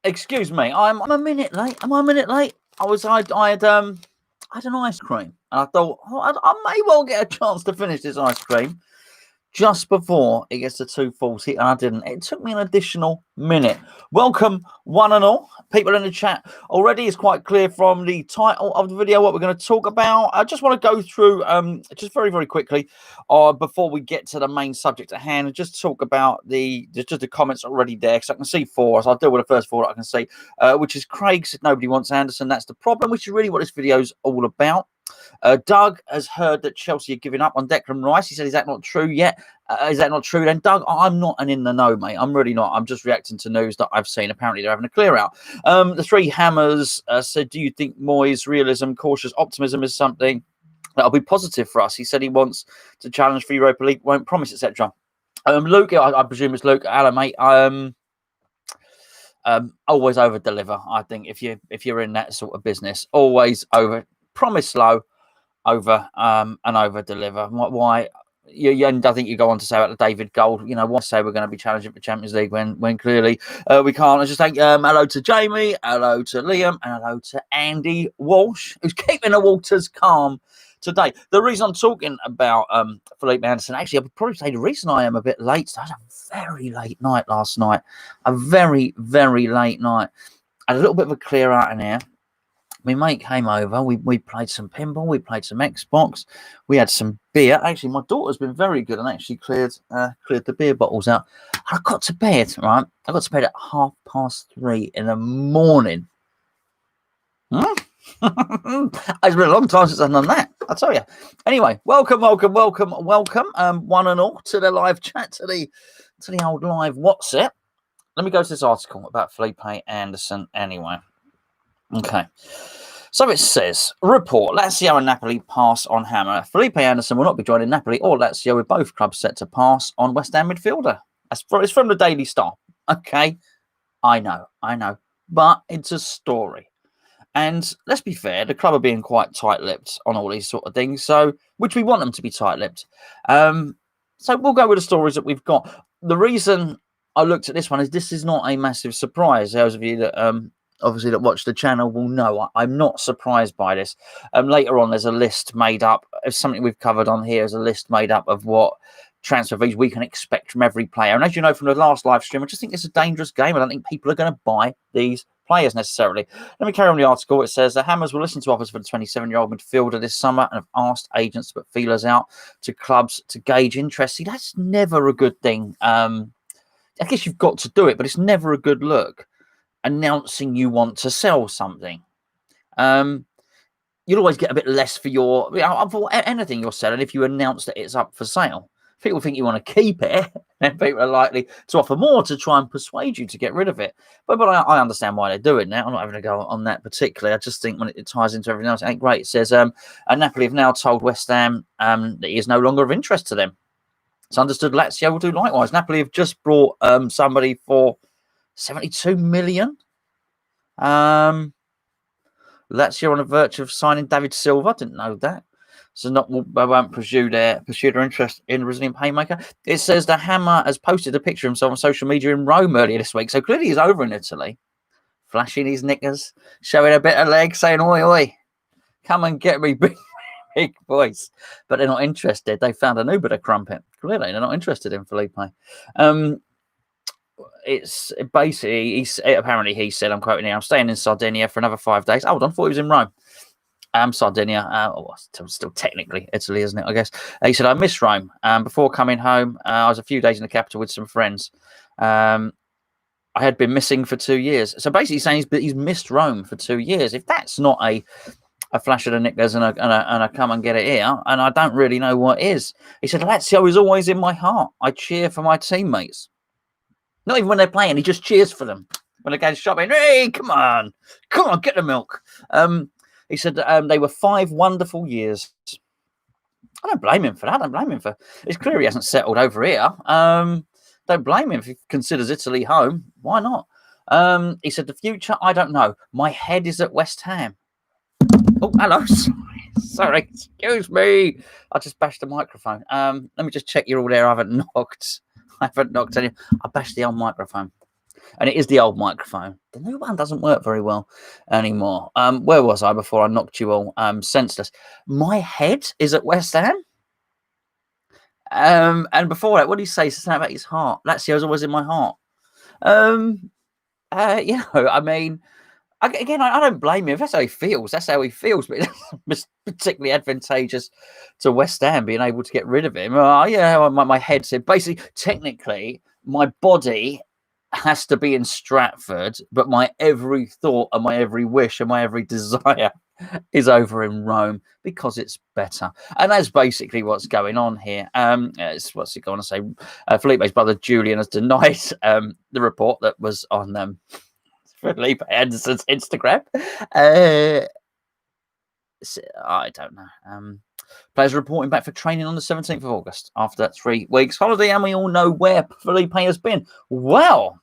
Excuse me, I'm a minute late. Am I a minute late? I had an ice cream, and I thought I may well get a chance to finish this ice cream just before it gets to 2:40, and I didn't. It took me an additional minute. Welcome, one and all. People in the chat already. It's quite clear from the title of the video what we're going to talk about. I just want to go through just very, very quickly before we get to the main subject at hand, and just talk about just the comments already there, because I can see four. So I'll deal with the first four that I can see, which is Craig said nobody wants Anderson. That's the problem, which is really what this video is all about. Doug has heard that Chelsea are giving up on Declan Rice. He said, is that not true yet? Is that not true then? Doug, I'm not an in the know, mate. I'm really not. I'm just reacting to news that I've seen. Apparently, they're having a clear out. The Three Hammers said, do you think Moyes' realism, cautious optimism is something that'll be positive for us? He said he wants to challenge for Europa League, won't promise, etc. Luke, I presume it's Luke. Hello, mate. Always over deliver. I think if you're in that sort of business, always over promise slow, over and over deliver. Why? And I think you go on to say about the David Gold, why say we're going to be challenging for Champions League when clearly we can't. I just think hello to Jamie, hello to Liam, and hello to Andy Walsh, who's keeping the waters calm today. The reason I'm talking about Felipe Anderson, actually, I would probably say the reason I am a bit late, I had a very late night last night, a very, very late night. I had a little bit of a clear out in here. My mate came over, we played some pinball, we played some Xbox, we had some beer. Actually, my daughter's been very good and actually cleared the beer bottles out. I got to bed, right? I got to bed at 3:30 in the morning. It's been a long time since I've done that, I'll tell you. Anyway, welcome, one and all, to the live chat, to the old live WhatsApp. Let me go to this article about Felipe Anderson anyway. Okay, so it says, report, Lazio and Napoli pass on Hammer. Felipe Anderson will not be joining Napoli or Lazio, with both clubs set to pass on West Ham midfielder. It's from the Daily Star. Okay, I know, but it's a story. And let's be fair, the club are being quite tight-lipped on all these sort of things, so which we want them to be tight-lipped. So we'll go with the stories that we've got. The reason I looked at this one is this is not a massive surprise. Those of you that obviously that watch the channel will know I'm not surprised by this. Later on, there's a list made up of something we've covered on here. Is a list made up of what transfer fees we can expect from every player. And as you know from the last live stream, I just think it's a dangerous game. I don't think people are going to buy these players necessarily. Let me carry on the article. It says the Hammers will listen to offers for the 27-year-old midfielder this summer and have asked agents to put feelers out to clubs to gauge interest. See, that's never a good thing. I guess you've got to do it, but it's never a good look. Announcing you want to sell something, you'll always get a bit less for for anything you're selling if you announce that it's up for sale. People think you want to keep it, and people are likely to offer more to try and persuade you to get rid of it. But I understand why they do it now. I'm not having to go on that particularly. I just think when it ties into everything else, it ain't great. It says Napoli have now told West Ham that he is no longer of interest to them. It's understood Lazio will do likewise. Napoli have just brought somebody for 72 million. Lazio on the verge of signing David Silva. Didn't know that. So they won't pursue their interest in the Brazilian playmaker. It says the Hammer has posted a picture of himself on social media in Rome earlier this week. So clearly he's over in Italy, flashing his knickers, showing a bit of leg, saying, oi, oi, come and get me, big boys. But they're not interested. They found a new bit of crumpet. Clearly they're not interested in Felipe. It's basically, apparently he said, I'm quoting here, I'm staying in Sardinia for another 5 days. Hold on, I thought he was in Rome. Sardinia, still technically Italy, isn't it, I guess. He said, I miss Rome. Before coming home, I was a few days in the capital with some friends. I had been missing for 2 years. So basically he's saying he's missed Rome for 2 years. If that's not a flash of the knickers and a come and get it here, and I don't really know what is. He said, Lazio is always in my heart. I cheer for my teammates. Not even when they're playing, he just cheers for them. When they go shopping, hey, come on, get the milk. He said they were 5 wonderful years. I don't blame him for that. It's clear he hasn't settled over here. Don't blame him if he considers Italy home. Why not? He said the future, I don't know. My head is at West Ham. Oh, hello. Sorry. Excuse me. I just bashed the microphone. Let me just check you're all there. I haven't knocked any. I bashed the old microphone. And it is the old microphone. The new one doesn't work very well anymore. Where was I before I knocked you all senseless? My head is at West Ham. And before that, what did he say? Something about his heart. Lazio's always in my heart. I mean, again, I don't blame him. If that's how he feels, that's how he feels. But it's particularly advantageous to West Ham being able to get rid of him. My head said basically, technically, my body has to be in Stratford, but my every thought and my every wish and my every desire is over in Rome because it's better. And that's basically what's going on here. What's he going to say? Felipe's brother Julian has denied the report that was on Felipe Anderson's Instagram. I don't know. Players reporting back for training on the 17th of August after that 3 weeks holiday, and we all know where Felipe has been. Well,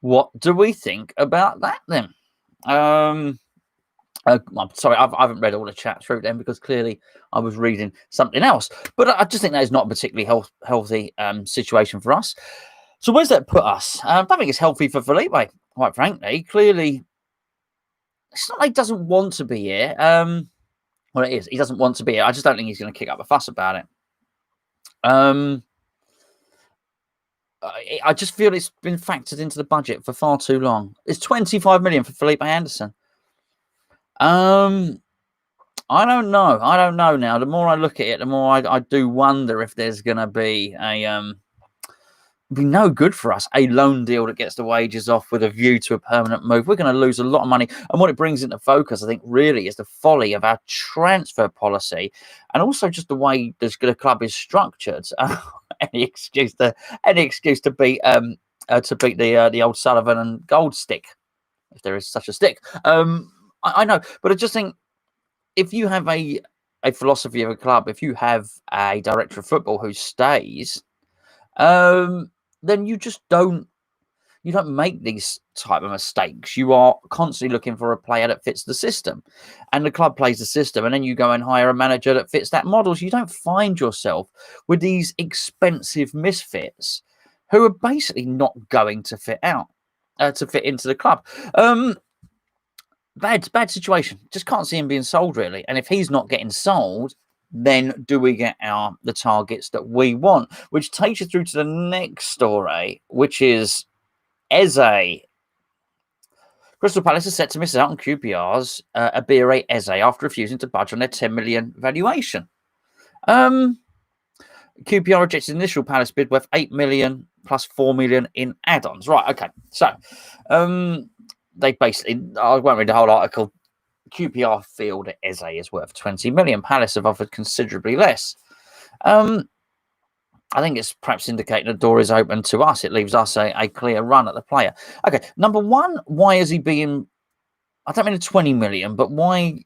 what do we think about that then? I'm sorry, I haven't read all the chat through then because clearly I was reading something else. But I just think that is not a particularly healthy situation for us. So where's that put us? I don't think it's healthy for Felipe, quite frankly. Clearly, it's not like he doesn't want to be here. Well, it is. He doesn't want to be here. I just don't think he's going to kick up a fuss about it. I just feel it's been factored into the budget for far too long. It's 25 million for Felipe Anderson. I don't know. I don't know now. The more I look at it, the more I do wonder if there's going to be be no good for us. A loan deal that gets the wages off with a view to a permanent move. We're going to lose a lot of money. And what it brings into focus, I think, really is the folly of our transfer policy and also just the way the club is structured. Any excuse to beat the old Sullivan and Gold stick, if there is such a stick. I know, but I just think if you have a philosophy of a club, if you have a director of football who stays, then you just don't make these type of mistakes. You are constantly looking for a player that fits the system, and the club plays the system, and then you go and hire a manager that fits that model. So you don't find yourself with these expensive misfits who are basically not going to fit into the club. Bad situation. Just can't see him being sold, really. And if he's not getting sold, then do we get the targets that we want? Which takes you through to the next story, which is Eze. Crystal Palace is set to miss out on QPR's Abire Eze after refusing to budge on their 10 million valuation. QPR rejected initial Palace bid worth 8 million plus 4 million in add-ons. Right, okay. So, they basically, I won't read the whole article. QPR feel that Eze is worth 20 million. Palace have offered considerably less. I think it's perhaps indicating the door is open to us. It leaves us a clear run at the player. Okay, number one, why is he being, I don't mean 20 million, but why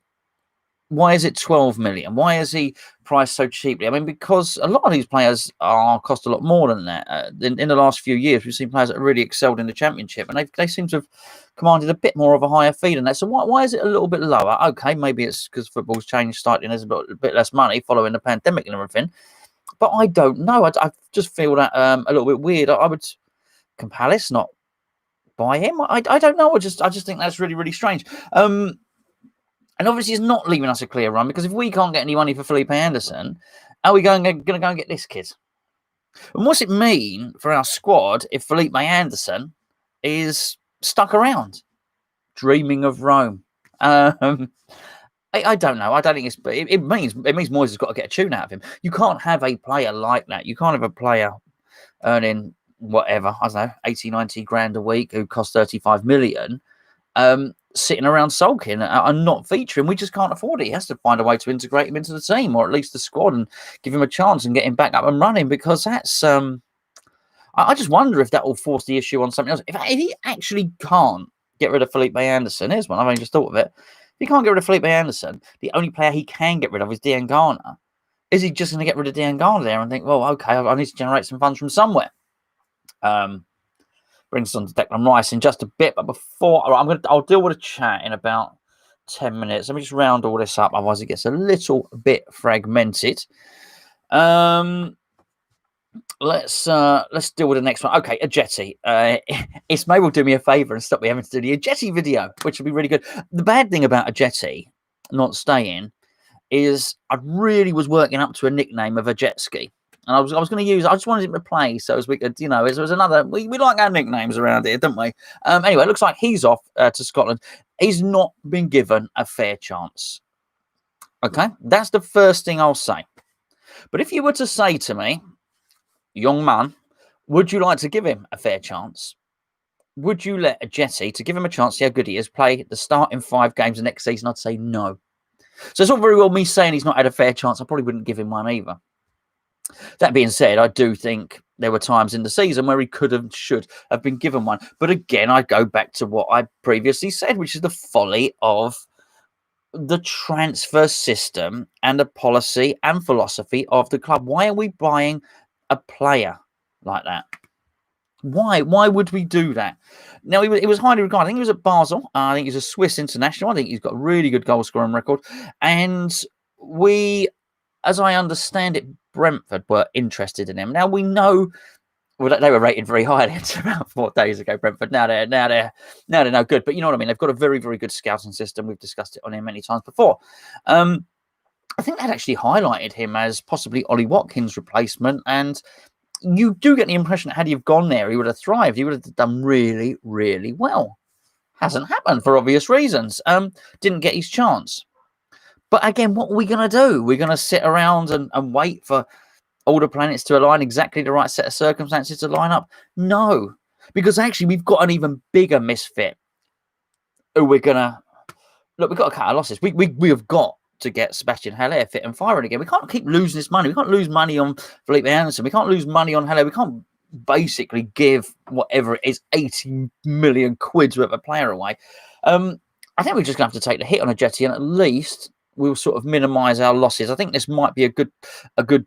is it 12 million? Why is he priced so cheaply? I mean, because a lot of these players cost a lot more than that. In the last few years, we've seen players that really excelled in the Championship, and they seem to have commanded a bit more of a higher fee than that. So why is it a little bit lower? Okay, maybe it's because football's changed slightly and there's a bit less money following the pandemic and everything. But I don't know. I just feel that a little bit weird. Can Palace not buy him? I don't know. I just think that's really, really strange. And obviously, it's not leaving us a clear run because if we can't get any money for Felipe Anderson, are we going to go and get this kid? And what's it mean for our squad if Felipe Anderson is stuck around, dreaming of Rome? I don't know. I don't think it means Moyes has got to get a tune out of him. You can't have a player like that. You can't have a player earning whatever, I don't know, 80, 90 grand a week who costs 35 million. Sitting around sulking and not featuring. We just can't afford it. He has to find a way to integrate him into the team or at least the squad and give him a chance and get him back up and running because that's I just wonder if that will force the issue on something else. If he actually can't get rid of Felipe Anderson, here's one, I've only just thought of it. If he can't get rid of Felipe Anderson, the only player he can get rid of is Diangana. Is he just going to get rid of Diangana there and think, well, okay, I need to generate some funds from somewhere? Brings us on to Declan Rice in just a bit, but before I'll deal with a chat in about 10 minutes. Let me just round all this up, otherwise it gets a little bit fragmented. let's deal with the next one. Okay, Ajeti. Ismay will do me a favour and stop me having to do the Ajeti video, which would be really good. The bad thing about Ajeti not staying is I really was working up to a nickname of a jet ski. And I was going to use, I just wanted him to play so as we could, you know, as there was another, we like our nicknames around here, don't we? Anyway, it looks like he's off to Scotland. He's not been given a fair chance. Okay, that's the first thing I'll say. But if you were to say to me, young man, would you like to give him a fair chance? Would you let Ajeti, to give him a chance, see how good he is, play the start in 5 games the next season? I'd say no. So it's not very well me saying he's not had a fair chance. I probably wouldn't give him one either. That being said, I do think there were times in the season where he could have, should have been given one. But again, I go back to what I previously said, which is the folly of the transfer system and the policy and philosophy of the club. Why are we buying a player like that? Why would we do that? Now, it was highly regarded. I think he was at Basel. I think he's a Swiss international. I think he's got a really good goal scoring record. And we, as I understand it, Brentford were interested in him. Now, we know, well, they were rated very highly until about 4 days ago, Brentford. Now they're no good. But you know what I mean? They've got a very, very good scouting system. We've discussed it on here many times before. I think that actually highlighted him as possibly Ollie Watkins' replacement. And you do get the impression that had he have gone there, he would have thrived. He would have done really, really well. Hasn't happened for obvious reasons. Didn't get his chance. But again, what are we going to do? We're going to sit around and wait for all the planets to align, exactly the right set of circumstances to line up? No, because actually we've got an even bigger misfit who we're going to... Look, we've got to cut our losses. We have got to get Sebastian Haller fit and firing again. We can't keep losing this money. We can't lose money on Felipe Anderson. We can't lose money on Haller. We can't basically give whatever it is 80 million quid's worth of player away. I think we're just going to have to take the hit on Ajeti, and at least we'll sort of minimise our losses. I think this might be a good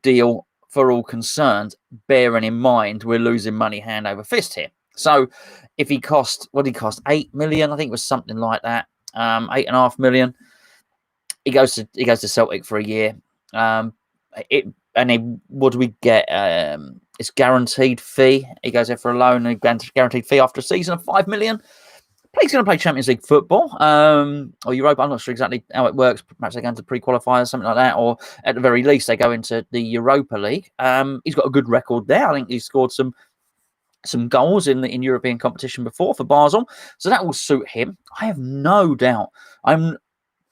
deal for all concerned, bearing in mind we're losing money hand over fist here. So if he cost, what did he cost? 8 million, I think it was something like that. 8.5 million. He goes to Celtic for a year. And then what do we get? It's guaranteed fee. He goes there for a loan and guaranteed fee after a season of 5 million. He's going to play Champions League football or Europa. I'm not sure exactly how it works. Perhaps they go into pre-qualifiers or something like that, or at the very least they go into the Europa League. He's got a good record there. I think he's scored some goals in European competition before for Basel, so that will suit him. I have no doubt. I'm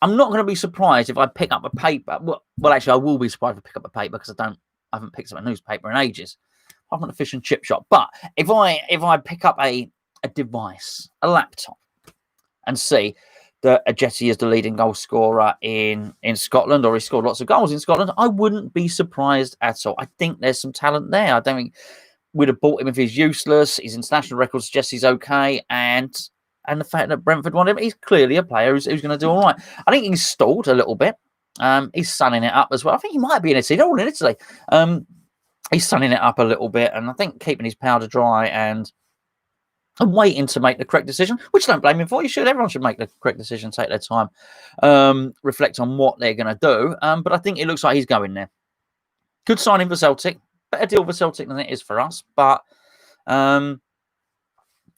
not going to be surprised if I pick up a paper. Well, actually, I will be surprised if I pick up a paper because I haven't picked up a newspaper in ages. I'm not a fish and chip shop. But if I pick up a device, a laptop, and see that Ajeti is the leading goal scorer in Scotland, or he scored lots of goals in Scotland, I wouldn't be surprised at all. I think there's some talent there. I don't think we'd have bought him if he's useless. His international record suggests he's okay, and the fact that Brentford want him, he's clearly a player who's going to do all right. I think he's stalled a little bit. He's sunning it up as well. I think he might be in Italy. They're all in Italy. He's sunning it up a little bit, and I think keeping his powder dry and waiting to make the correct decision, which I don't blame him for. Everyone should make the correct decision, take their time, reflect on what they're going to do. But I think it looks like he's going there. Good signing for Celtic. Better deal for Celtic than it is for us, but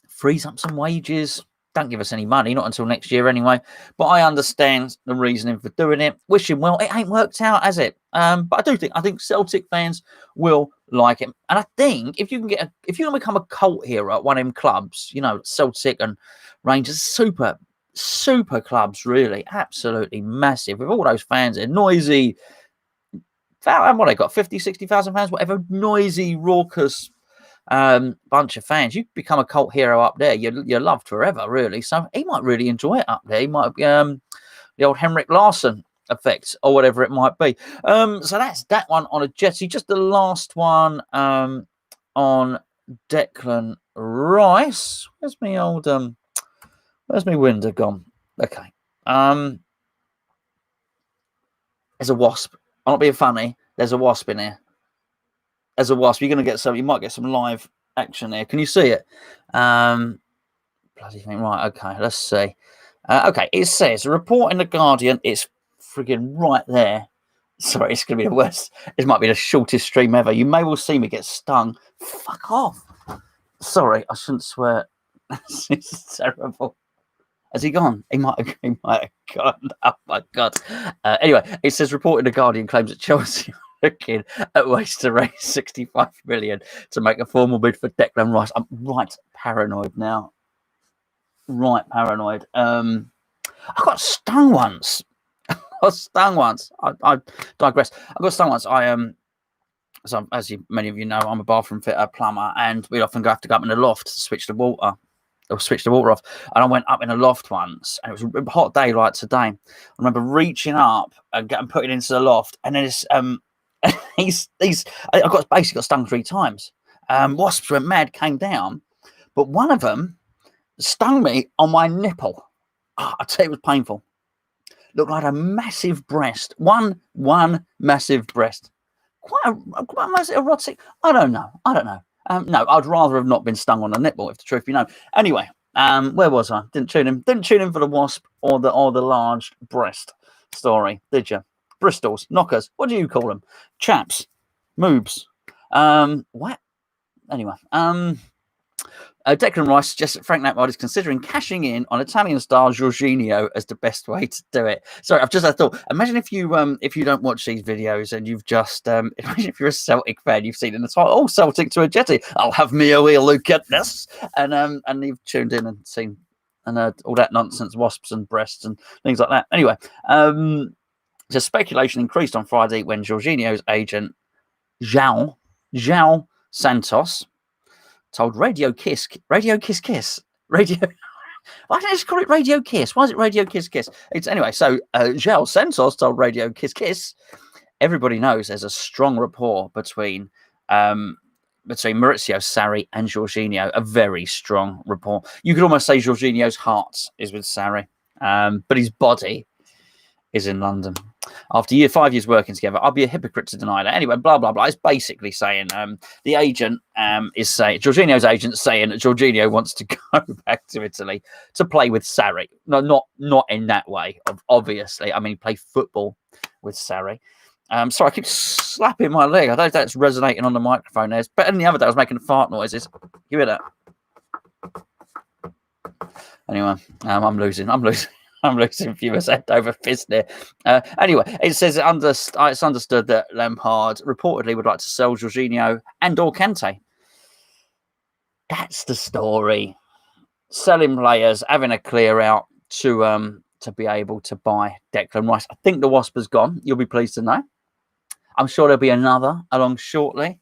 frees up some wages. Don't give us any money, not until next year anyway. But I understand the reasoning for doing it. Wish him well. It ain't worked out, has it? But I think Celtic fans will like him. And I think if you can become a cult hero at one of them clubs, you know, Celtic and Rangers, super clubs, really, absolutely massive with all those fans. They're noisy. What they got, 50, 60,000 fans, whatever, noisy, raucous bunch of fans. You become a cult hero up there, you're loved forever, really. So he might really enjoy it up there. He might be the old Henrik Larsson effect or whatever it might be. So that's that one on Ajeti. Just the last one on Declan Rice. Where's my window gone? Okay. There's a wasp. I'm not being funny. There's a wasp in here. As a wasp, you're going to get you might get some live action here. Can you see it? Bloody thing. Right, okay, let's see. Okay, it says, a report in The Guardian, it's frigging right there. Sorry, it's going to be the worst. This might be the shortest stream ever. You may well see me get stung. Fuck off. Sorry, I shouldn't swear. This is terrible. Has he gone? He might have gone. Oh, my God. Anyway, it says, reported The Guardian claims that Chelsea are looking at ways to raise 65 million to make a formal bid for Declan Rice. I'm right paranoid now. Right paranoid. I got stung once. I digress. I got stung once. So as many of you know, I'm a bathroom fitter, plumber, and we often have to go up in the loft to switch the water off. And I went up in a loft once, and it was a hot day like today. I remember reaching up and putting it into the loft, and then I basically got stung 3 times. Wasps went mad, came down, but one of them stung me on my nipple. Oh, I tell you, it was painful. Looked like a massive breast. One massive breast. Quite a massive erotic. I don't know. No, I'd rather have not been stung on the nipple, if the truth be known. Anyway, where was I? Didn't tune in for the wasp or the large breast story, did you? Bristols, knockers. What do you call them? Chaps, moobs. What? Anyway, Declan Rice suggests that Frank Lampard is considering cashing in on Italian star Jorginho as the best way to do it. Sorry, I've just had a thought. Imagine if you don't watch these videos and you've just imagine if you're a Celtic fan, you've seen in the title, oh, Celtic to Ajeti, I'll have me a wee look at this, and you've tuned in and seen and heard all that nonsense, wasps and breasts and things like that. Anyway, so speculation increased on Friday when Jorginho's agent João Santos told Radio Kiss. Why don't I just call it Radio Kiss? Why is it Radio Kiss? It's anyway. So João Santos told Radio Kiss. Everybody knows there's a strong rapport between Maurizio Sarri and Jorginho. A very strong rapport. You could almost say Jorginho's heart is with Sarri, but his body is in London. After 5 years working together, I'll be a hypocrite to deny that. Anyway, blah, blah, blah. It's basically saying the agent is saying, Jorginho's agent saying that Jorginho wants to go back to Italy to play with Sarri. No, not in that way, obviously. I mean, play football with Sarri. Sorry, I keep slapping my leg. I don't know if that's resonating on the microphone. There's better than the other day. I was making fart noises. You hear that? Anyway, I'm losing. I'm losing viewers head over fist there. Anyway, it says it's understood that Lampard reportedly would like to sell Jorginho and/or Kante. That's the story. Selling players, having a clear out to be able to buy Declan Rice. I think the Wasp has gone. You'll be pleased to know. I'm sure there'll be another along shortly.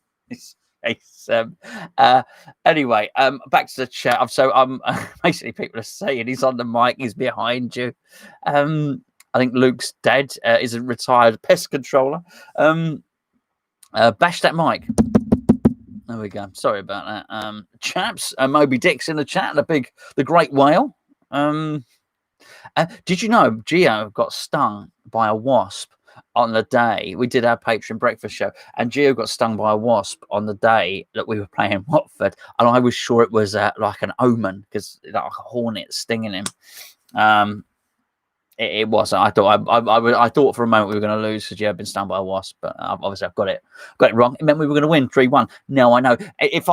Anyway, back to the chat. So basically people are saying he's on the mic, he's behind you. I think Luke's dead. Is a retired pest controller. Bash that mic. There we go. Sorry about that. Chaps, Moby Dick's in the chat. The great whale. Did you know Gio got stung by a wasp on the day we did our Patreon breakfast show, and Gio got stung by a wasp on the day that we were playing Watford, and I was sure it was like an omen because like a hornet stinging him. It wasn't. I thought for a moment we were going to lose because Gio had been stung by a wasp, but obviously I've got it wrong. It meant we were going to win 3-1. Now I know. If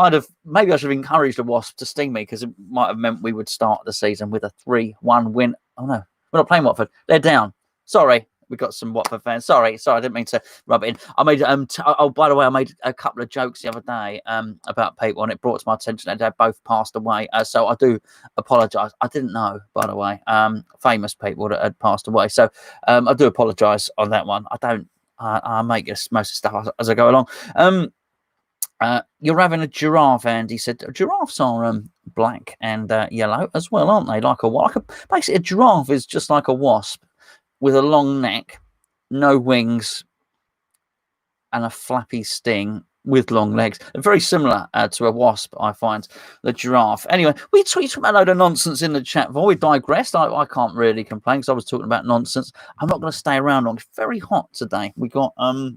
maybe I should have encouraged the wasp to sting me because it might have meant we would start the season with a 3-1 win. Oh no, we're not playing Watford. They're down. Sorry. We got some Watford fans. Sorry, I didn't mean to rub it in. I made by the way, I made a couple of jokes the other day about people, and it brought to my attention that they'd both passed away. So I do apologise. I didn't know, by the way, famous people that had passed away. So I do apologise on that one. I make most of the stuff as I go along. You're having a giraffe, Andy said. Giraffes are black and yellow as well, aren't they? Basically, a giraffe is just like a wasp, with a long neck, no wings, and a flappy sting with long legs. They're very similar to a wasp, I find, the giraffe. Anyway, we talked about a load of nonsense in the chat. We digressed. I can't really complain because I was talking about nonsense. I'm not going to stay around long. It's very hot today. We got, as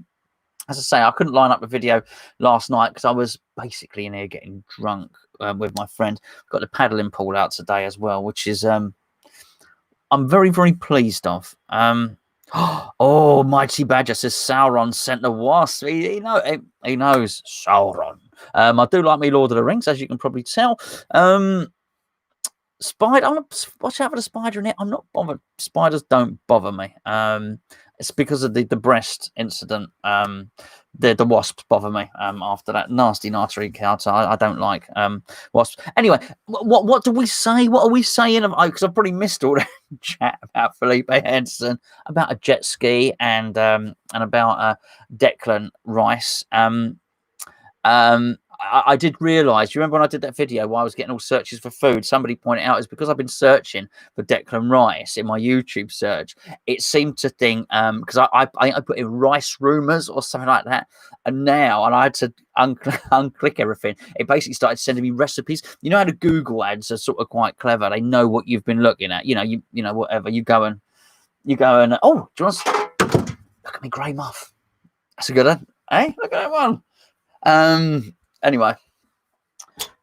I say, I couldn't line up a video last night because I was basically in here getting drunk with my friend. We've got the paddling pool out today as well, which is... I'm very, very pleased of. Oh, Mighty Badger says Sauron sent the wasp. He knows Sauron. I do like me Lord of the Rings, as you can probably tell. Spider, watch out for the spider in it. I'm not bothered. Spiders don't bother me. It's because of the breast incident. The wasps bother me. After that nasty encounter, I don't like wasps. Anyway, what do we say? What are we saying? Because I've probably missed all that chat about Felipe Anderson, about a jet ski, and about Declan Rice. I did realise, you remember when I did that video while I was getting all searches for food, somebody pointed out it's because I've been searching for Declan Rice in my YouTube search. It seemed to think, because I put in rice rumours or something like that, and I had to unclick everything. It basically started sending me recipes. You know how the Google ads are sort of quite clever. They know what you've been looking at. You know, whatever. You go and, oh, do you want to look at me grey muff? That's a good one. Hey, look at that one. Anyway,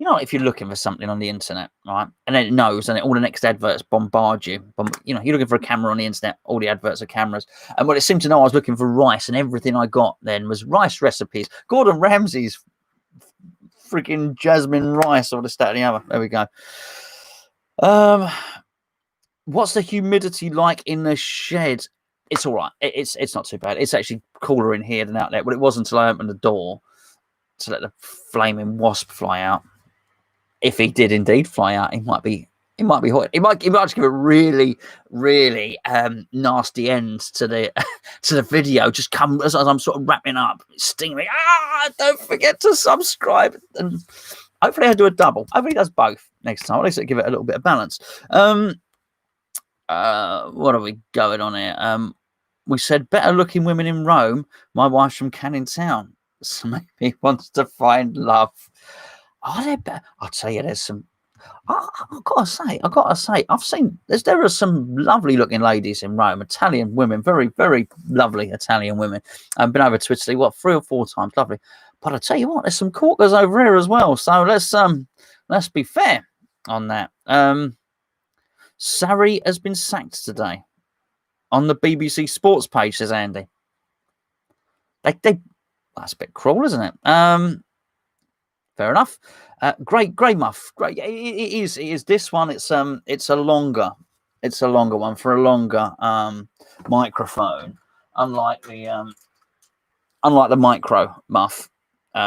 you know, if you're looking for something on the internet, right, and then it knows, and all the next adverts bombard you. You're looking for a camera on the internet, all the adverts are cameras. And what it seemed to know, I was looking for rice, and everything I got then was rice recipes. Gordon Ramsay's freaking jasmine rice, or this, that, and the other. There we go. What's the humidity like in the shed? It's all right. It's not too bad. It's actually cooler in here than out there. Well, it was until I opened the door to let the flaming wasp fly out. If he did indeed fly out, he might be hot. He might just give a really, really nasty end to the video. Just come as I'm sort of wrapping up, stinging me. Don't forget to subscribe, and hopefully I do a double. Hopefully he does both next time. At least it'll give it a little bit of balance. What are we going on here? We said better looking women in Rome. My wife's from Canning Town. So maybe he wants to find love. Are there better? I'll tell you, there's some. I've got to say, I've seen there are some lovely looking ladies in Rome, Italian women, very, very lovely Italian women. I've been over to Italy, 3 or 4 times, lovely. But I tell you what, there's some corkers over here as well. So let's be fair on that. Sarri has been sacked today on the BBC Sports page, says Andy. That's a bit cruel, isn't it? Fair enough. Great muff. Great. It is. This one. It's a longer one for a longer microphone. Unlike the micro muff,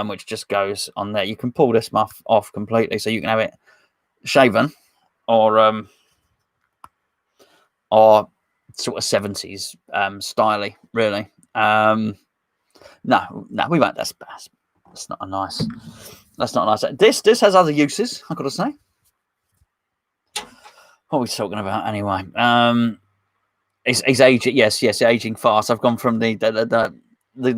which just goes on there. You can pull this muff off completely, so you can have it shaven, or sort of 70s styly, really. No, we won't. That's not nice. That's not nice. This has other uses, I've got to say. What are we talking about anyway? It's aging. Yes, aging fast. I've gone from the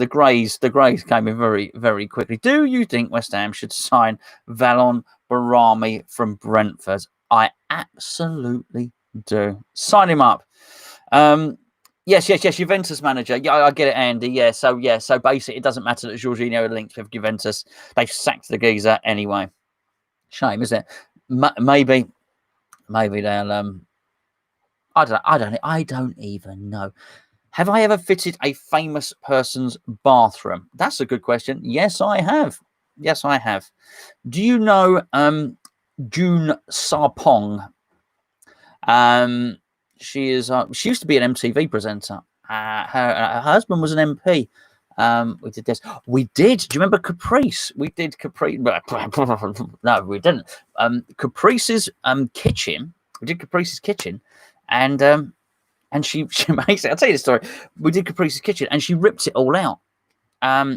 greys. The greys came in very, very quickly. Do you think West Ham should sign Valon Barami from Brentford? I absolutely do. Sign him up. Yes, Juventus manager. Yeah, I get it, Andy. Yeah, so basically, it doesn't matter that Jorginho are linked with Juventus. They've sacked the geezer anyway. Shame, isn't it? Maybe they'll. I don't even know. Have I ever fitted a famous person's bathroom? That's a good question. Yes, I have. Do you know June Sarpong? She used to be an MTV presenter. Her husband was an MP. We did this. We did. Do you remember Caprice? We did Caprice. No, we didn't. Caprice's kitchen. We did Caprice's kitchen, and she makes it. I'll tell you the story. We did Caprice's kitchen, and she ripped it all out.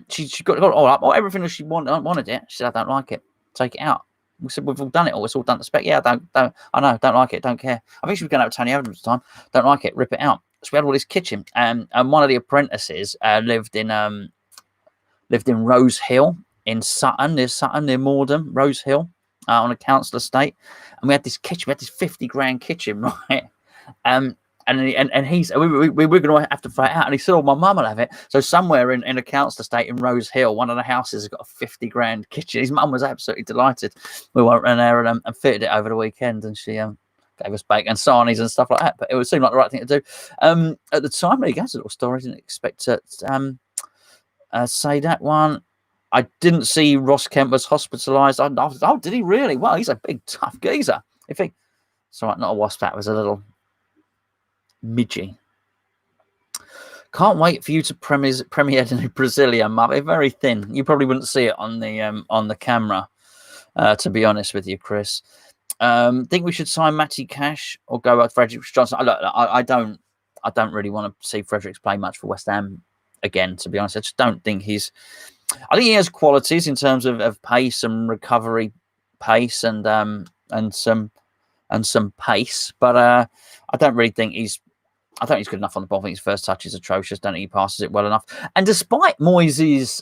She got it all up. Everything that she wanted it. She said, "I don't like it. Take it out." We said, we've all done it all. It's all done to spec. Yeah, I don't like it. Don't care. I think she was going out with Tony Evans at the time. Don't like it. Rip it out. So we had all this kitchen. And one of the apprentices lived in Rose Hill in Sutton, near Morden, Rose Hill, on a council estate. And we had this kitchen. We had this 50 grand kitchen, right? And he's we were going to have to throw it out, and he said, "Oh, my mum will have it." So somewhere in a council estate in Rose Hill, one of the houses has got a 50 grand kitchen. His mum was absolutely delighted. We went around there and fitted it over the weekend, and she gave us bacon sarnies and stuff like that. But it would seem like the right thing to do. At the time, there you go, it's a little story. I didn't expect to say that one. I didn't see Ross Kemp was hospitalised. Oh, did he really? Well, he's a big, tough geezer. It's all right, not a wasp, that was a little midgy. Can't wait for you to premiere the new Brazilian map. It's very thin. You probably wouldn't see it on the camera, to be honest with you, Chris. Think we should sign Matty Cash or go with Fredericks Johnson? I don't really want to see Fredericks play much for West Ham again, to be honest. I just don't think I think he has qualities in terms of pace and recovery pace and some pace, but I don't really think he's good enough on the ball. I think his first touch is atrocious. Don't think he passes it well enough. And despite Moyes'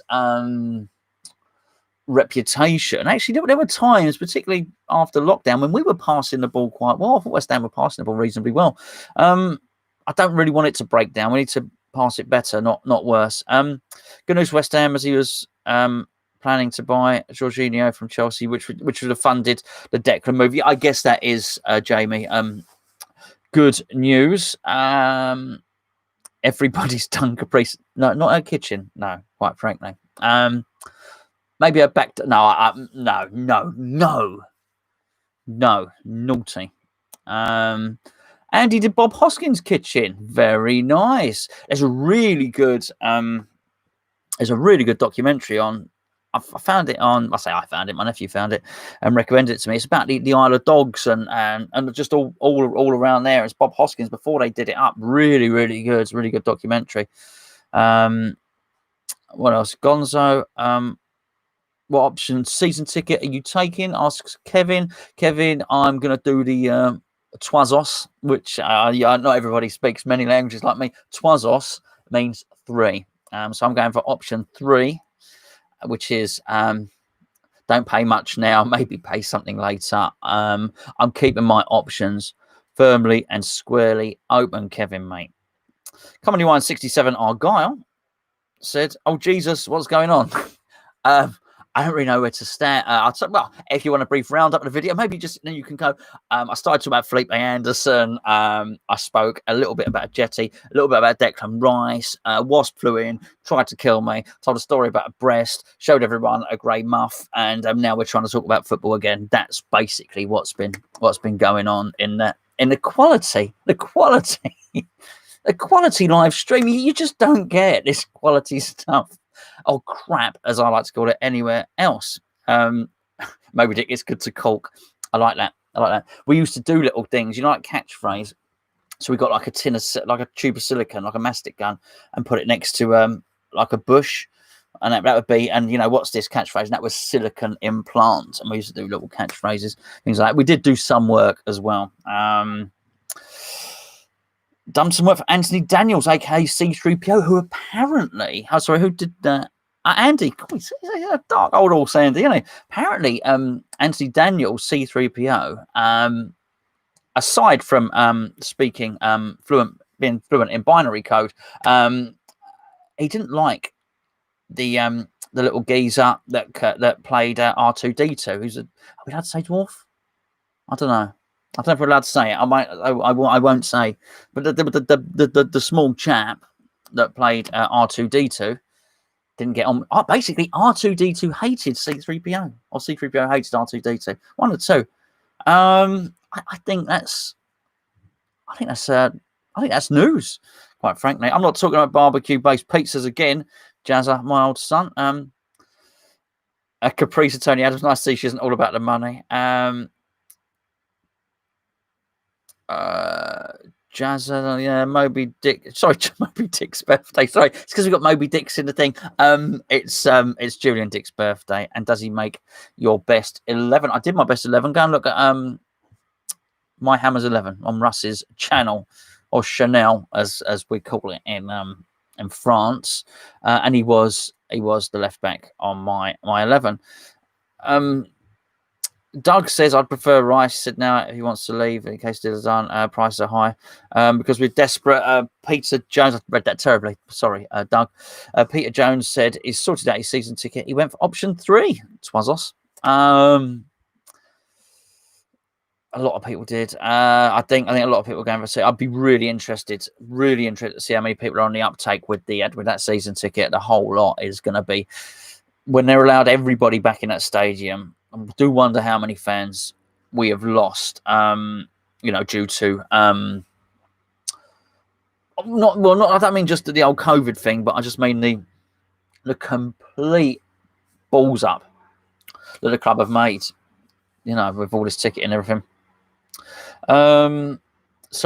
reputation, actually there were times, particularly after lockdown, when we were passing the ball quite well. I thought West Ham were passing the ball reasonably well. I don't really want it to break down. We need to pass it better, not worse. Good news, West Ham, as he was planning to buy Jorginho from Chelsea, which would have funded the Declan move. Yeah, I guess that is, Jamie. Good news. Everybody's done Caprice. No, not a kitchen. No, quite frankly. Maybe a back. No, naughty. Andy did Bob Hoskins' kitchen. Very nice. There's a really good documentary on. I found it on. I found it. My nephew found it and recommended it to me. It's about the Isle of Dogs and just all around there. It's Bob Hoskins before they did it up. Really, really good. It's a really good documentary. What else? Gonzo. What option season ticket are you taking? Asks Kevin. Kevin, I'm gonna do the Twazos, which not everybody speaks many languages like me. Twazos means 3. So I'm going for option 3. Which is don't pay much now, maybe pay something later. I'm keeping my options firmly and squarely open, Kevin, mate. Comedy 167 Argyle said, "Oh Jesus, what's going on?" I don't really know where to start. Well, if you want a brief roundup of the video, maybe just you can go. I started talking about Felipe Anderson. I spoke a little bit about Ajeti, a little bit about Declan Rice. Wasp flew in, tried to kill me, told a story about a breast, showed everyone a grey muff, and now we're trying to talk about football again. That's basically what's been going on in the quality live stream. You just don't get this quality stuff. Oh crap, as I like to call it, anywhere else. Moby Dick, it's good to caulk. I like that. We used to do little things, like catchphrase. So we got like a tube of silicone, like a mastic gun, and put it next to like a bush, and that would be. And what's this catchphrase? And that was silicone implant. And we used to do little catchphrases, things like that. We did do some work as well. Done some work for Anthony Daniels, aka C3PO, who apparently, who did that? Andy, he's a dark old horse, Andy, isn't he? Apparently, Anthony Daniels, C3PO, aside from speaking being fluent in binary code, he didn't like the little geezer that played R2D2. Who's are we allowed to say dwarf? I don't know. I don't know if we're allowed to say it. I won't say. But the small chap that played R2D2 didn't get on. Basically, R2D2 hated C3PO, or C3PO hated R2D2. One or two. I think that's news. Quite frankly, I'm not talking about barbecue-based pizzas again. Jazza, my old son. A Caprice of Tony Adams. Nice to see she isn't all about the money. Jazza, yeah, Moby Dick. Sorry, Moby Dick's birthday. Sorry, it's because we've got Moby Dick's in the thing. It's Julian Dick's birthday, and does he make your best 11? I did my best 11. Go and look at My Hammers 11 on Russ's channel, or Chanel as we call it in France, and he was the left back on my 11. Doug says, I'd prefer Rice. Said now if he wants to leave in case Diller's done. Prices are high because we're desperate. Peter Jones, I read that terribly. Sorry, Doug. Peter Jones said he's sorted out his season ticket. He went for option 3. Twazos. A lot of people did. I think a lot of people are going to see. I'd be really interested to see how many people are on the uptake with that season ticket. The whole lot is going to be when they're allowed everybody back in that stadium. I do wonder how many fans we have lost. Due to not. I don't mean just the old COVID thing, but I just mean the complete balls up that the club have made. With all this ticket and everything. Sorry,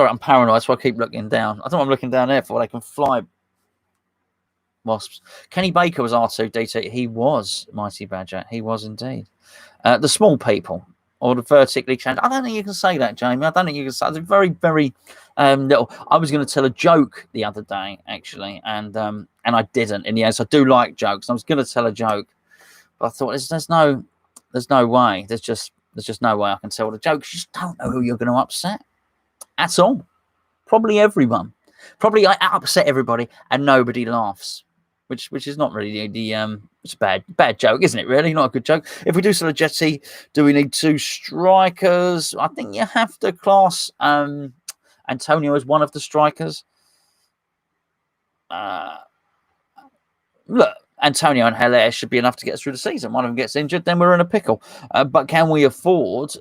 I'm paranoid, so I keep looking down. I think I'm looking down there for they can fly wasps. Kenny Baker was R2D2. He was Mighty Badger. He was indeed. The small people or the vertically challenged. I don't think you can say that, Jamie. I don't think you can say it's very, very little. I was going to tell a joke the other day, actually, and I didn't. In the end, so I do like jokes. I was going to tell a joke, but I thought there's no way. There's just no way I can tell the joke. You just don't know who you're going to upset at all. Probably everyone. Probably I upset everybody and nobody laughs, which is not really it's a bad joke, isn't it? Really, not a good joke. If we do sell Ajeti, do we need 2 strikers? I think you have to class Antonio as one of the strikers. Look, Antonio and Hilaire should be enough to get us through the season. One of them gets injured, then we're in a pickle. But can we afford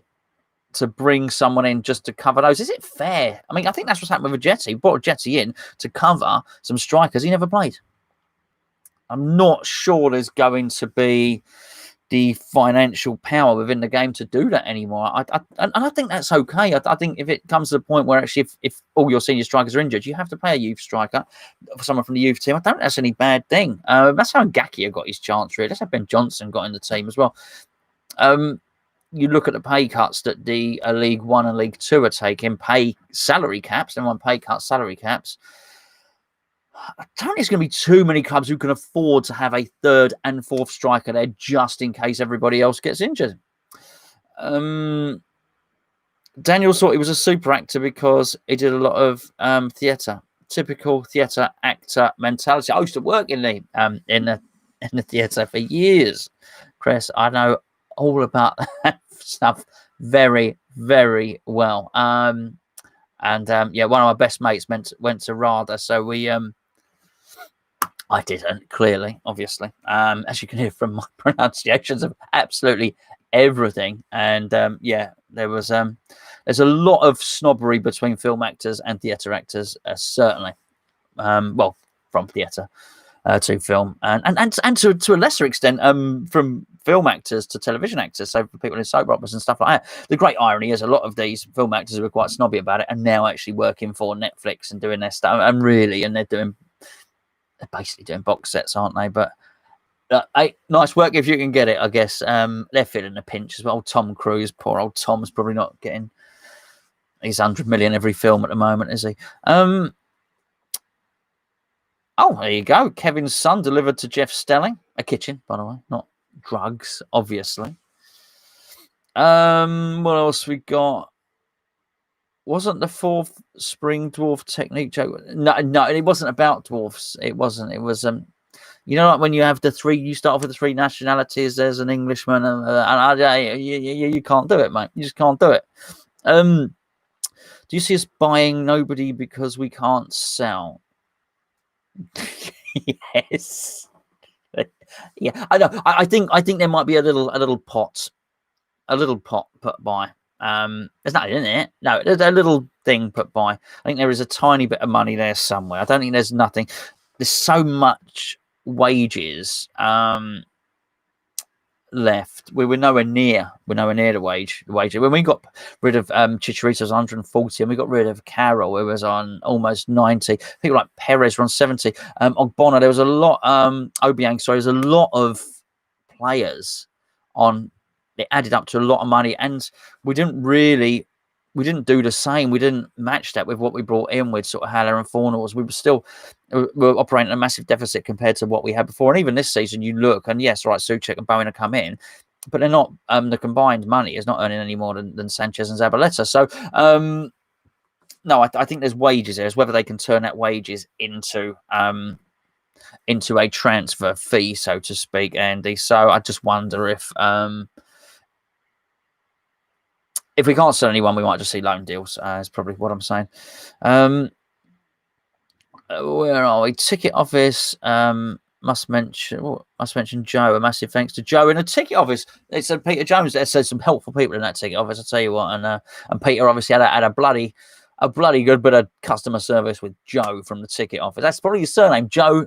to bring someone in just to cover those? Is it fair? I mean, I think that's what's happened with Ajeti. We brought Ajeti in to cover some strikers he never played. I'm not sure there's going to be the financial power within the game to do that anymore. I think that's okay. I think if it comes to the point where actually if all your senior strikers are injured, you have to play a youth striker for someone from the youth team. I don't think that's any bad thing. That's how Ngakia got his chance, really. That's how Ben Johnson got in the team as well. You look at the pay cuts that the League One and League Two are taking, pay salary caps, and one pay cut salary caps. I don't think there's going to be too many clubs who can afford to have a 3rd and 4th striker there just in case everybody else gets injured. Daniel thought he was a super actor because he did a lot of theatre. Typical theatre actor mentality. I used to work in the theatre for years, Chris. I know all about that stuff very, very well. One of my best mates went to RADA, so we I didn't, clearly, obviously, as you can hear from my pronunciations of absolutely everything. And there was there's a lot of snobbery between film actors and theatre actors, certainly. From theatre to film, and to a lesser extent, from film actors to television actors. So for people in soap operas and stuff like that. The great irony is a lot of these film actors who are quite snobby about it are now actually working for Netflix and doing their stuff. And they're basically doing box sets, aren't they? But nice work if you can get it, I guess. They're feeling a pinch as well. Tom Cruise, poor old Tom's probably not getting his 100 million every film at the moment, is he? Oh, there you go. Kevin's son delivered to Jeff Stelling. A kitchen, by the way, not drugs, obviously. What else we got? Wasn't the 4th spring dwarf technique joke? No, it wasn't about dwarfs. It wasn't. It was like when you have the 3, you start off with the 3 nationalities. There's an Englishman, and you can't do it, mate. You just can't do it. Do you see us buying nobody because we can't sell? Yes. Yeah, I know. I think there might be a little pot put by. There's nothing in it. No, there's a little thing put by. I think there is a tiny bit of money there somewhere. I don't think there's nothing. There's so much wages left. We're nowhere near the wage. When we got rid of Chicharito's 140 and we got rid of Carroll, it was on almost 90. People like Perez were on 70. Ogbonna, there was a lot. Obiang, sorry, there's a lot of players on. It added up to a lot of money, and we didn't do the same. We didn't match that with what we brought in with sort of Haller and Fornals. We were operating at a massive deficit compared to what we had before. And even this season, you look, and yes, right, Souček and Bowen have come in, but they're not. The combined money is not earning any more than Sanchez and Zabaleta. So, no, I think there's wages there. It's whether they can turn that wages into a transfer fee, so to speak, Andy. So I just wonder if if we can't sell anyone, we might just see loan deals. Is probably what I'm saying. Where are we? Ticket office. Must mention Joe. A massive thanks to Joe in a ticket office. They said Peter Jones. There said some helpful people in that ticket office. I tell you what, and Peter obviously had a bloody good bit of customer service with Joe from the ticket office. That's probably his surname, Joe.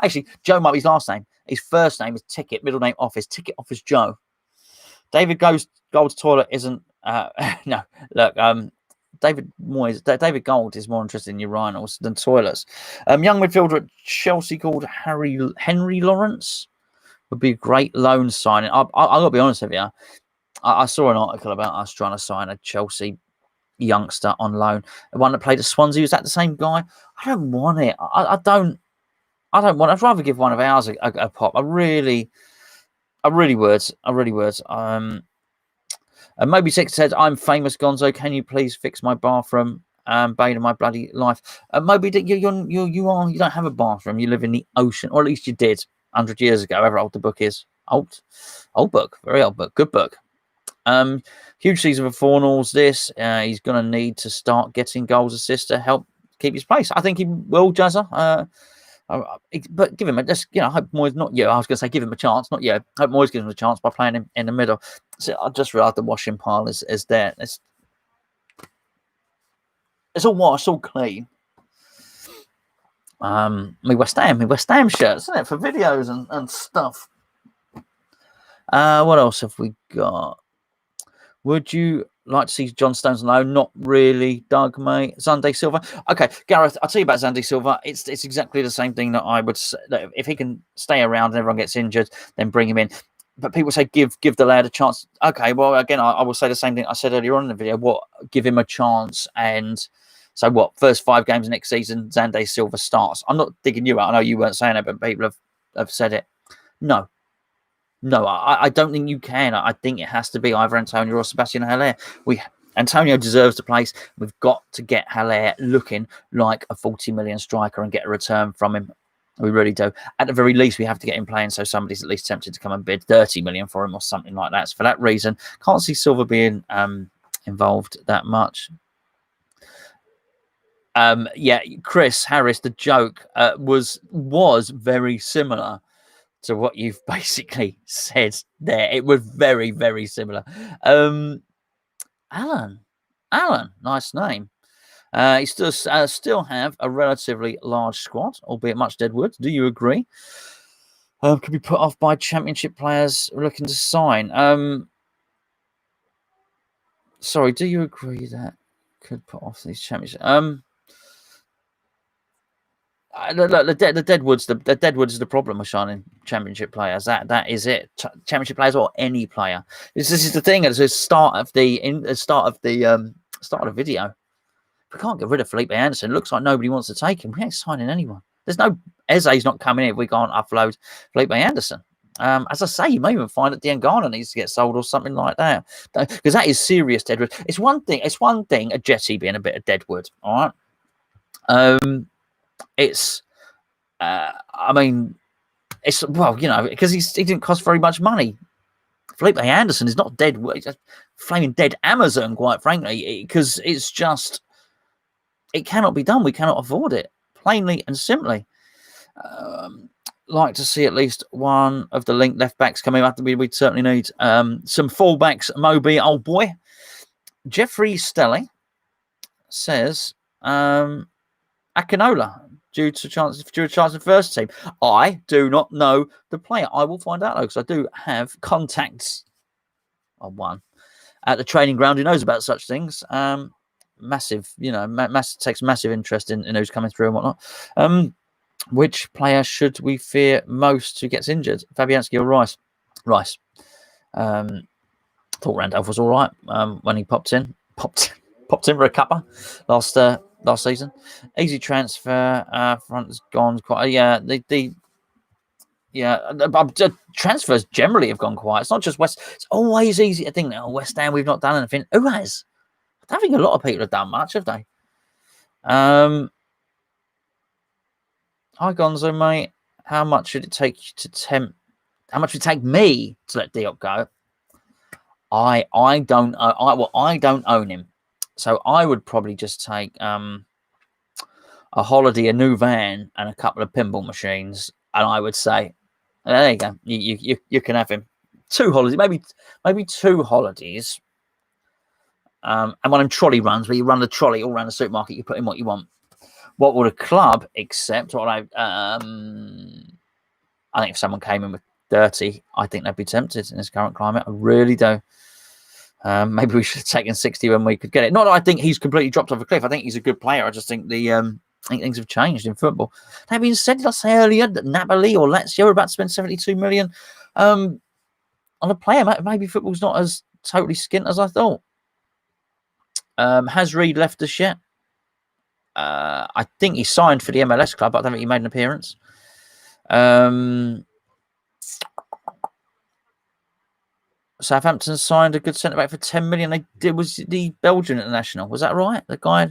Actually, Joe might be his last name. His first name is Ticket, middle name Office. Ticket Office Joe. David Gold's toilet isn't. No, look. David Gold is more interested in urinals than toilets. Young midfielder at Chelsea called Henry Lawrence would be a great loan signing. I've got to be honest with you. I saw an article about us trying to sign a Chelsea youngster on loan. The one that played at Swansea, was that the same guy? I don't want it. I don't want it. I'd rather give one of ours a pop. I really would. And Moby Six said, "I'm famous, Gonzo. Can you please fix my bathroom? Bane of my bloody life." Moby, you don't have a bathroom. You live in the ocean, or at least you did 100 years ago. However old the book is. Old book, very old book, good book. Huge season for Fornals. This he's going to need to start getting goals, assists to help keep his place. I think he will, Jazza. But give him I hope Moyes, not you. I was going to say give him a chance, not you. I hope Moyes gives him a chance by playing him in the middle. So I just realised the washing pile is there. It's all washed, all clean. My West Ham shirts, isn't it, for videos and stuff. What else have we got? Would you like to see John Stones on loan? Not really, Doug, mate. Xande Silva. Okay, Gareth, I'll tell you about Xande Silva. It's exactly the same thing that I would say. That if he can stay around and everyone gets injured, then bring him in. But people say give the lad a chance. Okay, well, again, I will say the same thing I said earlier on in the video. Give him a chance. And so first 5 games next season, Xande Silva starts. I'm not digging you out. I know you weren't saying it, but people have said it. No, I don't think you can. I think it has to be either Antonio or Sebastian Haller. Antonio deserves the place. We've got to get Haller looking like a 40 million striker and get a return from him. We really do. At the very least, we have to get him playing so somebody's at least tempted to come and bid 30 million for him or something like that. So for that reason, can't see Silva being involved that much. Chris Harris, the joke was very similar to what you've basically said there. It was very, very similar. Alan, nice name. He still have a relatively large squad, albeit much dead wood. Do you agree? Could be put off by championship players looking to sign. Sorry, do you agree that could put off these championship? The Deadwoods is the problem with signing championship players. That is it. Championship players or any player. This is the thing. At the start of the video, we can't get rid of Felipe Anderson. It looks like nobody wants to take him. We ain't signing anyone. There's no Eze's not coming in if we can't upload Felipe Anderson. As I say, you may even find that Diangana needs to get sold or something like that, because that is serious deadwood. It's one thing. Ajeti being a bit of deadwood. All right. It's because he didn't cost very much money. Felipe Anderson is not dead. He's a flaming dead Amazon, quite frankly, because it's just, it cannot be done. We cannot afford it, plainly and simply. Like to see at least one of the linked left backs coming up. We'd certainly need some fullbacks. Moby, old boy. Jeffrey Stelly says Akinola due to chance in first team. I do not know the player. I will find out though, because I do have contacts on one at the training ground who knows about such things. Massive, takes massive interest in who's coming through and whatnot. Which player should we fear most who gets injured? Fabianski or Rice? Rice. Thought Randolph was all right when he popped in for a cuppa last season. Easy transfer. Front's gone quite. Transfers generally have gone quiet. It's not just West. It's always easy to think that West Ham we've not done anything. Who has? I don't think a lot of people have done much, have they? Hi Gonzo, mate. How much should it take to tempt? How much would it take me to let Diop go? I don't I don't own him, so I would probably just take a holiday, a new van, and a couple of pinball machines, and I would say, there you go, you can have him. 2 holidays, maybe 2 holidays, and one of them trolley runs where you run the trolley all around the supermarket, you put in what you want. What would a club accept? What I think if someone came in with 30, I think they'd be tempted in this current climate. I really do. Maybe we should have taken 60 when we could get it. Not that I think he's completely dropped off a cliff. I think he's a good player. I just think I think things have changed in football. That being said, did I say earlier that Napoli or Lazio are about to spend 72 million on a player? Maybe football's not as totally skint as I thought. Has Reed left us yet? I think he signed for the MLS club, but I don't think he made an appearance. Southampton signed a good centre back for 10 million. Was the Belgian international. Was that right? The guy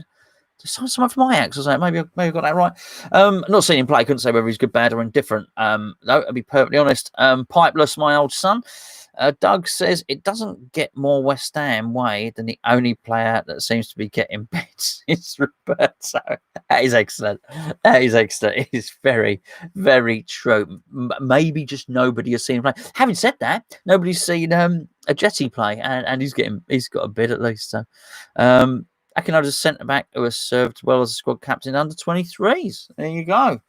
someone from Ajax or something. Maybe I got that right. Not seen him play. Couldn't say whether he's good, bad, or indifferent. No, I'll be perfectly honest. Pipeless, my old son. Doug says it doesn't get more West Ham way than the only player that seems to be getting bets. It's Roberto. That is excellent. That is excellent. It is very, very true. Maybe just nobody has seen him play. Having said that, nobody's seen Ajeti play, and he's got a bid at least. So, Akinoda's centre back who has served well as a squad captain under 23s. There you go.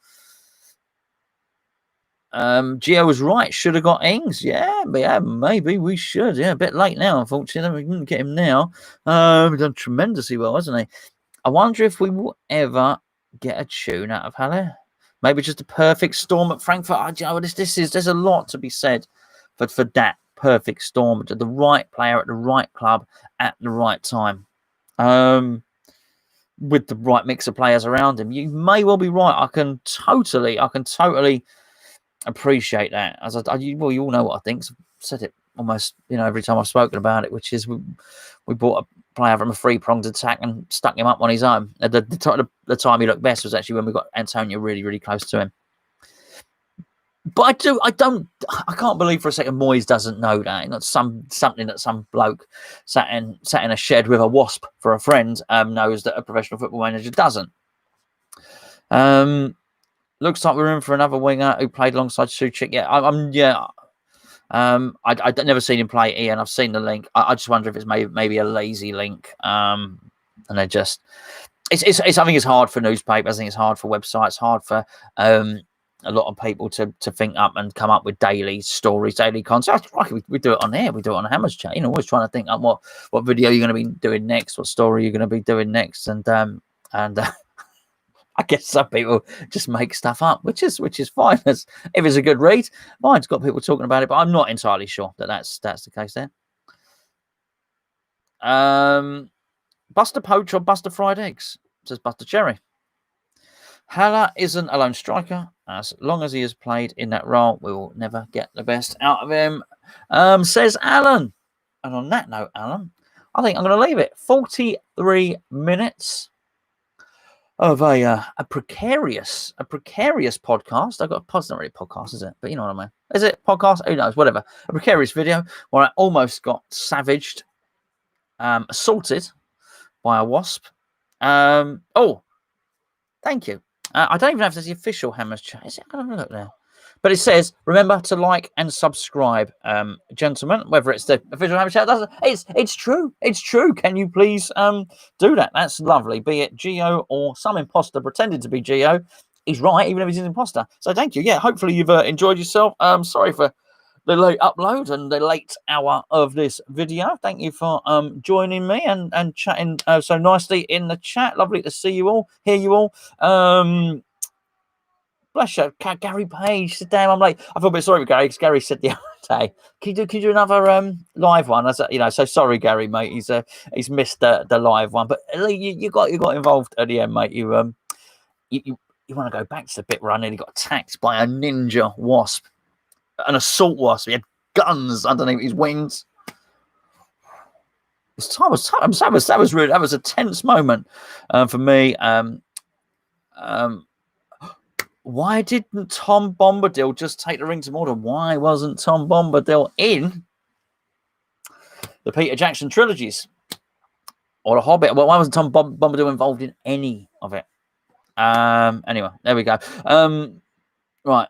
Gio was right. Should have got Ings. Yeah, maybe we should. Yeah, a bit late now, unfortunately. We didn't get him now. He's done tremendously well, hasn't he? I wonder if we will ever get a tune out of Halle. Maybe just a perfect storm at Frankfurt. There's a lot to be said for that perfect storm. The right player at the right club at the right time. With the right mix of players around him. You may well be right. I can totally appreciate that. You all know what I think. I've said it almost every time I've spoken about it, which is we bought a player from a three-pronged attack and stuck him up on his own. The time he looked best was actually when we got Antonio really, really close to him. But I can't believe for a second Moyes doesn't know that. Not something that some bloke sat in a shed with a wasp for a friend knows that a professional football manager doesn't. Looks like we're in for another winger who played alongside Suchik. I'd never seen him play, Ian. I've seen the link. I just wonder if it's maybe a lazy link. And they just, I think it's hard for newspapers. I think it's hard for websites. Hard for a lot of people to think up and come up with daily stories, daily content. We do it on here. We do it on Hammers Chat. Always trying to think up what video you're going to be doing next, what story you're going to be doing next, and I guess some people just make stuff up, which is fine. If it's a good read, fine. It's got people talking about it, but I'm not entirely sure that's the case there. Buster Poach or Buster Fried Eggs, says Buster Cherry. Haller isn't a lone striker. As long as he has played in that role, we will never get the best out of him, says Alan. And on that note, Alan, I think I'm going to leave it. 43 minutes of a precarious podcast. I've got it's not really a podcast, is it? But you know what I mean. Is it podcast? Who knows? Whatever. A precarious video where I almost got savaged, assaulted by a wasp. Oh, thank you. I don't even know if there's the official Hammers Chat. Is it? I don't look there. But it says, remember to like and subscribe, gentlemen, whether it's the official Hammers Chat. It's true. It's true. Can you please do that? That's lovely. Be it Gio or some imposter pretending to be Gio. He's right, even if he's an imposter. So thank you. Yeah, hopefully you've enjoyed yourself. Sorry for the late upload and the late hour of this video. Thank you for joining me and chatting so nicely in the chat. Lovely to see you all, hear you all. Bless you, Gary Page. Damn, I'm late. I feel a bit sorry for Gary because Gary said the other day, "Can you do another live one?" So sorry, Gary, mate. He's missed the live one, but you got involved at the end, mate. You want to go back to the bit where I nearly got attacked by a ninja wasp, an assault wasp. He had guns underneath his wings. That was rude. That was a tense moment for me. Why didn't Tom Bombadil just take the ring to Mordor? Why wasn't Tom Bombadil in? the Peter Jackson trilogies or The Hobbit. Well, why wasn't Tom Bombadil involved in any of it? Anyway, there we go. Right.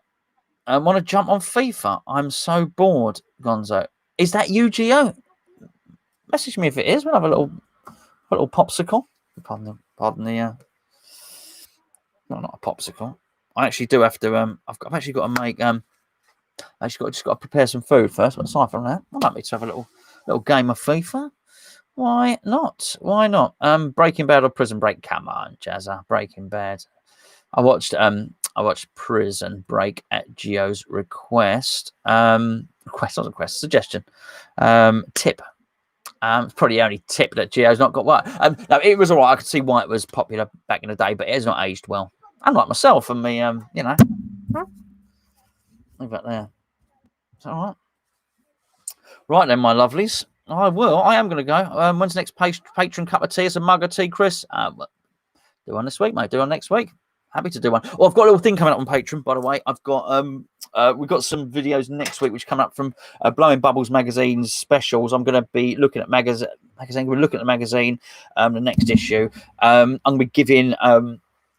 I want to jump on FIFA. I'm so bored, Gonzo. Is that UGO? Message me if it is. We'll have a little popsicle. Pardon the no, not a popsicle. I actually do have to. I've actually got to make. Just got to prepare some food first. But aside from that, I'd like me to have a little game of FIFA. Why not? Why not? Breaking Bad or Prison Break? Come on, Jazza. Breaking Bad. I watched Prison Break at Gio's request. Suggestion. Tip. It's probably the only tip that Gio's not got. No, it was all right. I could see why it was popular back in the day, but it has not aged well. Unlike myself and me, Look at there. Is that all right? Right then, my lovelies. I am going to go. When's the next patron cup of tea? It's a mug of tea, Chris. Do one this week, mate. Do one next week. Happy to do one. Well, I've got a little thing coming up on Patreon, by the way. I've got we've got some videos next week which come up from Blowing Bubbles magazine's specials. I'm going to be looking at magazine. We're looking at the magazine, the next issue. I'm going to be giving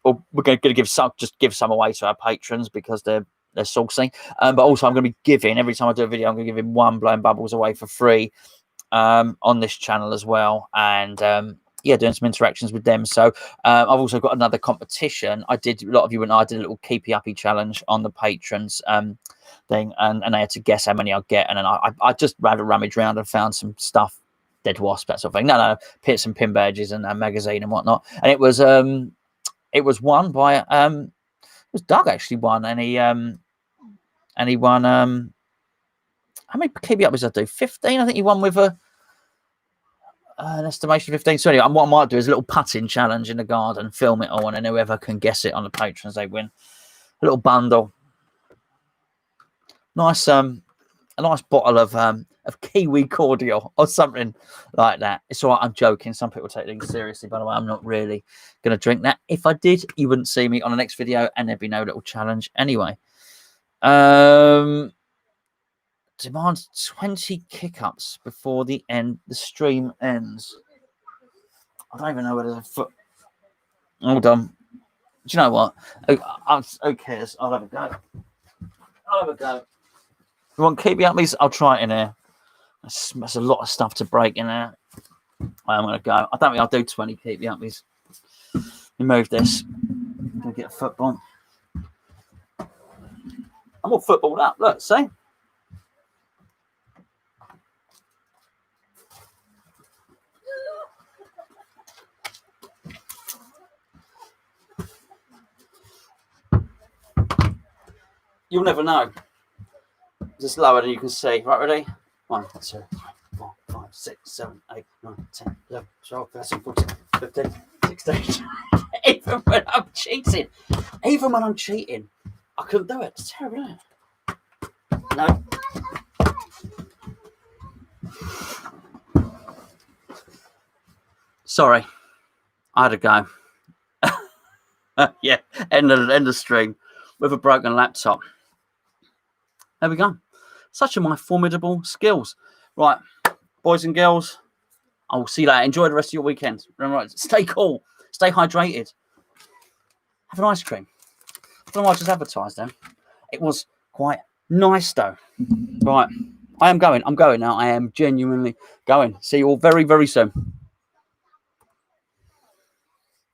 or we're going to give some away to our patrons because they're saucy. But also I'm going to be giving every time I do a video, I'm going to give him one Blowing Bubbles away for free on this channel as well, and doing some interactions with them. So I've also got another competition. A lot of you and I did a little keepy uppy challenge on the patrons thing, and I had to guess how many I'd get, and then I just ran a rummage around and found some stuff, dead wasp, that sort of thing. No, some pin badges and a magazine and whatnot, and it was won by it was Doug actually won, and he won how many keepy uppies did I do? 15, I think he won with an estimation of 15. So anyway, what I might do is a little putting challenge in the garden, film it all, and then whoever can guess it on the patrons, they win a little bundle. Nice, a nice bottle of kiwi cordial or something like that. It's all right. I'm joking. Some people take things seriously. By the way, I'm not really going to drink that. If I did, you wouldn't see me on the next video, and there'd be no little challenge anyway. Demands 20 kick-ups before the stream ends. I don't even know whether there's a foot. Hold on. Do you know what? Who cares? I'll have a go. You want keepy uppies? I'll try it in here. That's a lot of stuff to break in there. I'm going to go. I don't think I'll do 20 keepy uppies. Let me move this. I'm going to get a football. I'm all footballed up. Look, see? You'll never know. Just lower than you can see. Right, ready? 1, 2, 3, 4, 5, 6, 7, 8, 9, 10, 11, 12, 13, 14, 15, 16. Even when I'm cheating, I couldn't do it. It's terrible, isn't it? No. Sorry. I had to go. Yeah, end of stream with a broken laptop. There we go. Such are my formidable skills. Right, boys and girls, I will see you later. Enjoy the rest of your weekend. Remember, stay cool. Stay hydrated. Have an ice cream. I don't know why I just advertised them. It was quite nice, though. Right, I am going. I'm going now. I am genuinely going. See you all very, very soon.